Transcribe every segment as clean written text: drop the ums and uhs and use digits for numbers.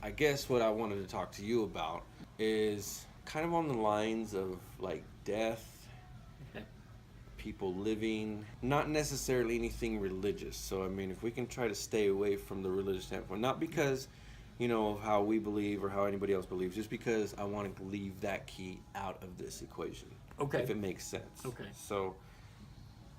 I guess what I wanted to talk to you about is kind of on the lines of like death, Okay. people living, not necessarily anything religious. So, I mean, if we can try to stay away from the religious standpoint, not because, of how we believe or how anybody else believes, just because I want to leave that key out of this equation, Okay. if it makes sense. Okay. So,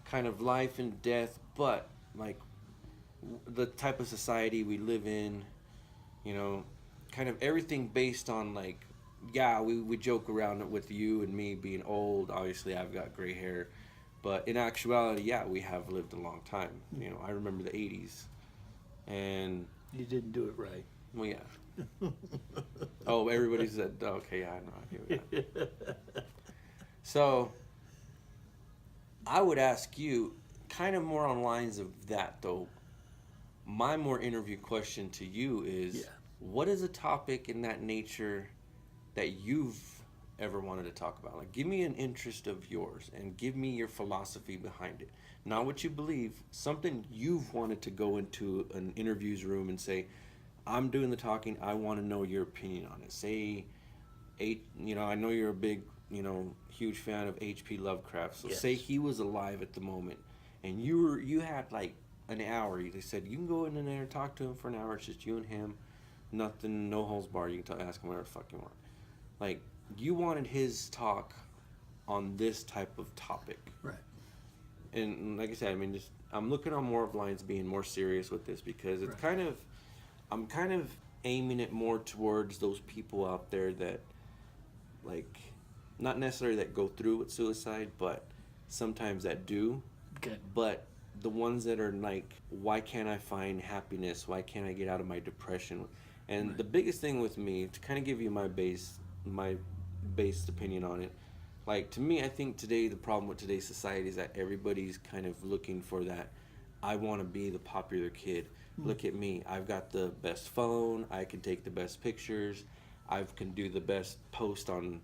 kind of life and death, but like the type of society we live in, you know, kind of everything based on like, yeah, we joke around with you and me being old. Obviously, I've got gray hair, but in actuality, yeah, we have lived a long time. I remember the '80s, and You didn't do it right. well, yeah. Oh, everybody said, okay, yeah, I know, I hear that. So I would ask you, kind of more on lines of that though. My more interview question to you Yeah. is, what is a topic in that nature that you've ever wanted to talk about? Like, give me an interest of yours and give me your philosophy behind it. Not what you believe, something you've wanted to go into an interviews room and say, I'm doing the talking, I want to know your opinion on it. Say, I know you're a big, huge fan of H.P. Lovecraft. So say Yes. he was alive at the moment and you had like an hour. They said, you can go in there and talk to him for an hour. It's just you and him. Nothing, no holds barred. You can ask him whatever the fuck you want. Like, you wanted his talk on this type of topic. Right. And like I said, I mean, just I'm looking on more of lines being more serious with this because it's Right. I'm kind of aiming it more towards those people out there that, like, not necessarily that go through with suicide, but sometimes that do. Okay. But the ones that are like, why can't I find happiness? Why can't I get out of my depression? And Right. the biggest thing with me, to kind of give you my based opinion on it, like to me, I think today the problem with today's society is that everybody's kind of looking for that. I want to be the popular kid. Mm. Look at me. I've got the best phone. I can take the best pictures. I can do the best post on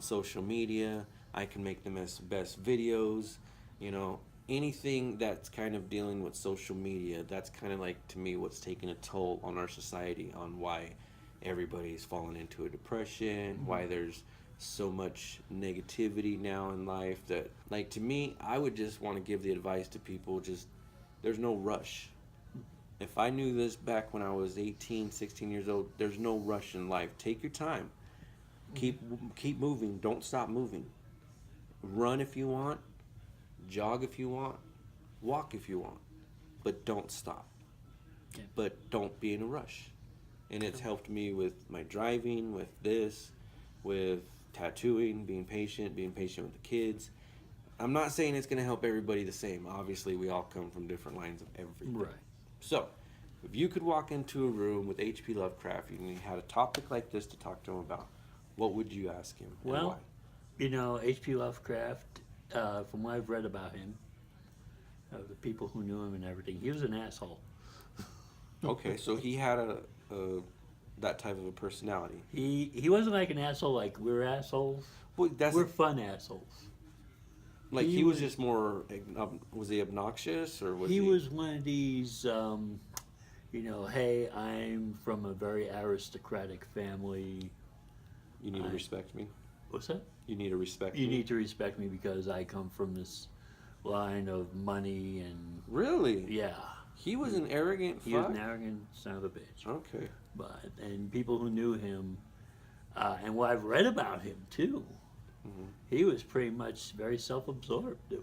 social media. I can make the best videos. You know, anything that's kind of dealing with social media, that's kind of like to me what's taking a toll on our society, on why everybody's fallen into a depression, Mm. why there's so much negativity now in life. That, like, to me, I would just want to give the advice to people, just there's no rush. If I knew this back when I was 18, 16 years old, there's no rush in life. Take your time. Mm. Keep moving. Don't stop moving. Run if you want, jog if you want, walk if you want, but don't stop. Okay. But don't be in a rush. And it's helped me with my driving, with this, with tattooing, being patient with the kids. I'm not saying it's going to help everybody the same. Obviously, we all come from different lines of everything. Right. So, if you could walk into a room with H.P. Lovecraft and you had a topic like this to talk to him about, what would you ask him and why? Well, H.P. Lovecraft, from what I've read about him, the people who knew him and everything, he was an asshole. Okay, so he had a that type of a personality. He wasn't like an asshole like we're assholes. Well, that's We're fun assholes. like he was just more. Was he obnoxious or was he? He was one of these, hey, I'm from a very aristocratic family. You need to I, respect me. what's that? You need to respect You me. need to respect me because I come from this line of money and Really? yeah. He was an arrogant He was fuck? an arrogant son of a bitch. Okay. And people who knew him, and what I've read about him too, Hmm. he was pretty much very self-absorbed. He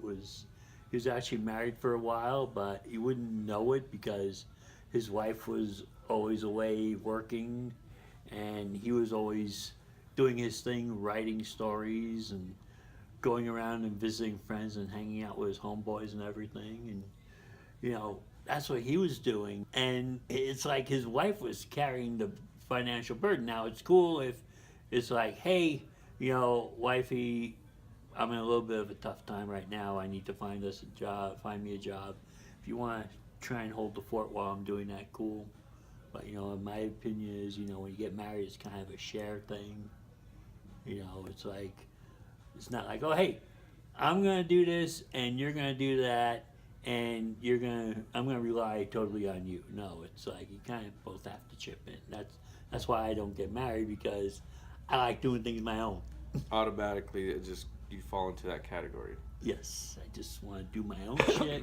was actually married for a while, but he wouldn't know it because his wife was always away working, and he was always doing his thing, writing stories and going around and visiting friends and hanging out with his homeboys and everything. And that's what he was doing. And it's like his wife was carrying the financial burden. Now it's cool if it's like, hey, wifey, I'm in a little bit of a tough time right now. I need to find me a job. If you want to try and hold the fort while I'm doing that, cool. But in my opinion is, when you get married, it's kind of a share thing. It's like, it's not like, oh hey, I'm gonna do this and you're gonna do that, and I'm gonna rely totally on you. No, it's like you kind of both have to chip in. That's why I don't get married, because I like doing things my own. Automatically, it just you fall into that category. Yes, I just want to do my own shit.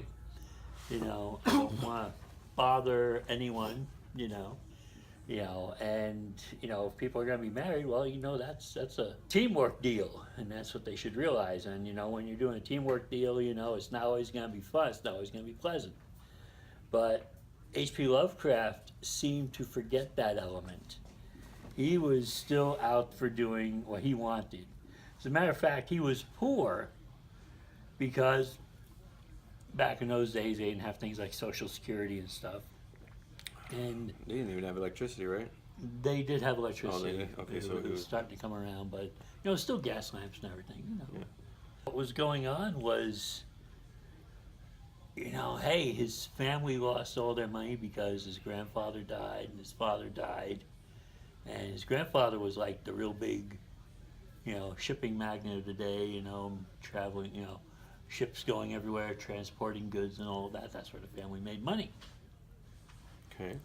I don't want to bother anyone. You know, and if people are going to be married, well, that's a teamwork deal, and that's what they should realize. And when you're doing a teamwork deal, it's not always going to be fun. It's not always going to be pleasant. But H.P. Lovecraft seemed to forget that element. He was still out for doing what he wanted. As a matter of fact, he was poor because back in those days they didn't have things like Social Security and stuff. And They didn't even have electricity, right? they did have electricity. Oh, they did? Okay, so it it was was- starting to come around, but still gas lamps and everything. Yeah. What was going on was, hey, his family lost all their money because his grandfather died and his father died, and his grandfather was like the real big, shipping magnate of the day. Traveling, ships going everywhere, transporting goods and all of that. That's where the family made money. Okay.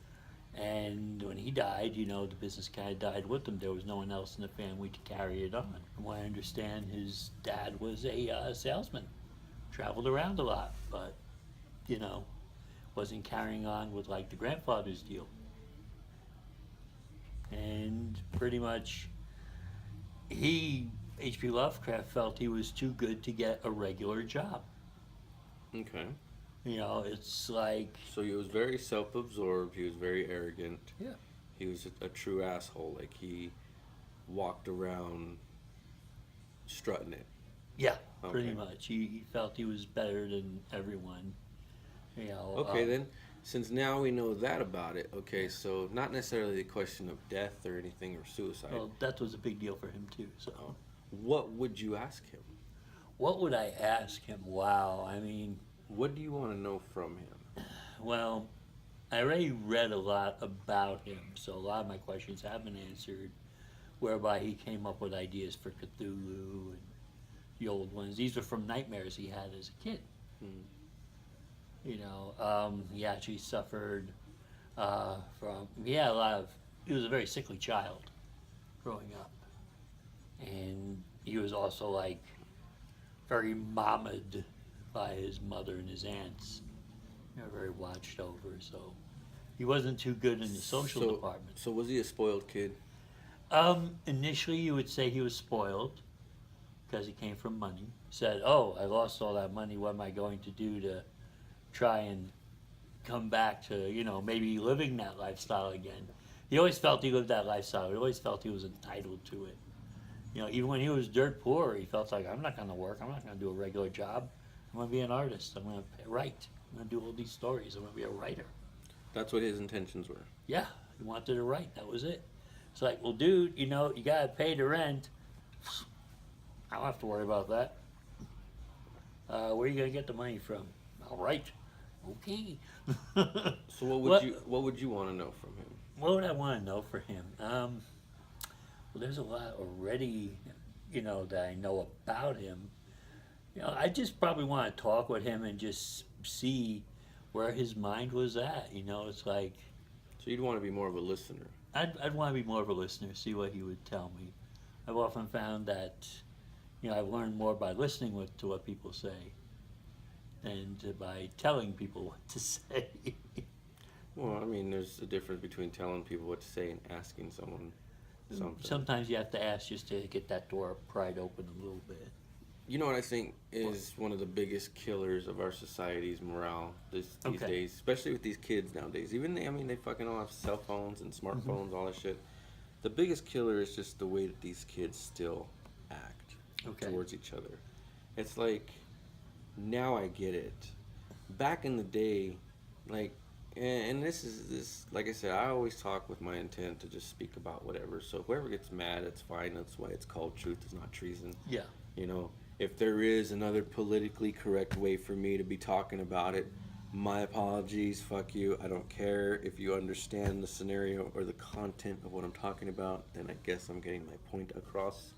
And when he died, the business kind of died with him. There was no one else in the family to carry it on. From what I understand, his dad was a salesman, traveled around a lot, but, wasn't carrying on with like the grandfather's deal. And pretty much, H.P. Lovecraft felt he was too good to get a regular job. Okay. It's like, So he was very self-absorbed. He was very arrogant. yeah. He was a true asshole. Like he walked around strutting it. Yeah, pretty Okay. much. He felt he was better than everyone. Okay, then, since now we know that about it, okay, so not necessarily the question of death or anything or suicide. Well, that was a big deal for him too. So, What would you ask him? what would I ask him? Wow, I mean, What do you want to know from him? well, I already read a lot about him, so a lot of my questions have been answered. Whereby he came up with ideas for Cthulhu and the old ones. These were from nightmares he had as a kid. Hmm. He actually suffered from, he was a very sickly child growing up. And he was also like very mommed by his mother and his aunts. They were very watched over, so he wasn't too good in the social department. So was he a spoiled kid? Initially, you would say he was spoiled because he came from money. Said, "Oh, I lost all that money. What am I going to do to try and come back to maybe living that lifestyle again?" He always felt he lived that lifestyle. He always felt he was entitled to it. Even when he was dirt poor, he felt like, I'm not going to work. I'm not going to do a regular job. I'm going to be an artist. I'm going to write. I'm going to do all these stories. I'm going to be a writer. That's what his intentions were. Yeah, he wanted to write. That was it. It's like, well, dude, you got to pay the rent. I don't have to worry about that. Where are you going to get the money from? I'll write. Okay. So what would you want to know from him? What would I want to know for him? Well, there's a lot already, that I know about him. I just probably want to talk with him and just see where his mind was at. It's like, So you'd want to be more of a listener. I'd want to be more of a listener, see what he would tell me. I've often found that, I've learned more by listening to what people say than by telling people what to say. Well, I mean, there's a difference between telling people what to say and asking someone something. Sometimes you have to ask just to get that door pried open a little bit. You know what I think is one of the biggest killers of our society's morale these Okay. days, especially with these kids nowadays. Even they fucking all have cell phones and smartphones, all that shit. The biggest killer is just the way that these kids still act towards each other. It's like, now I get it. Back in the day, like, and this like I said, I always talk with my intent to just speak about whatever. So whoever gets mad, it's fine. That's why it's called Truth Is Not Treason. Yeah. If there is another politically correct way for me to be talking about it, my apologies, fuck you. I don't care. If you understand the scenario or the content of what I'm talking about, then I guess I'm getting my point across.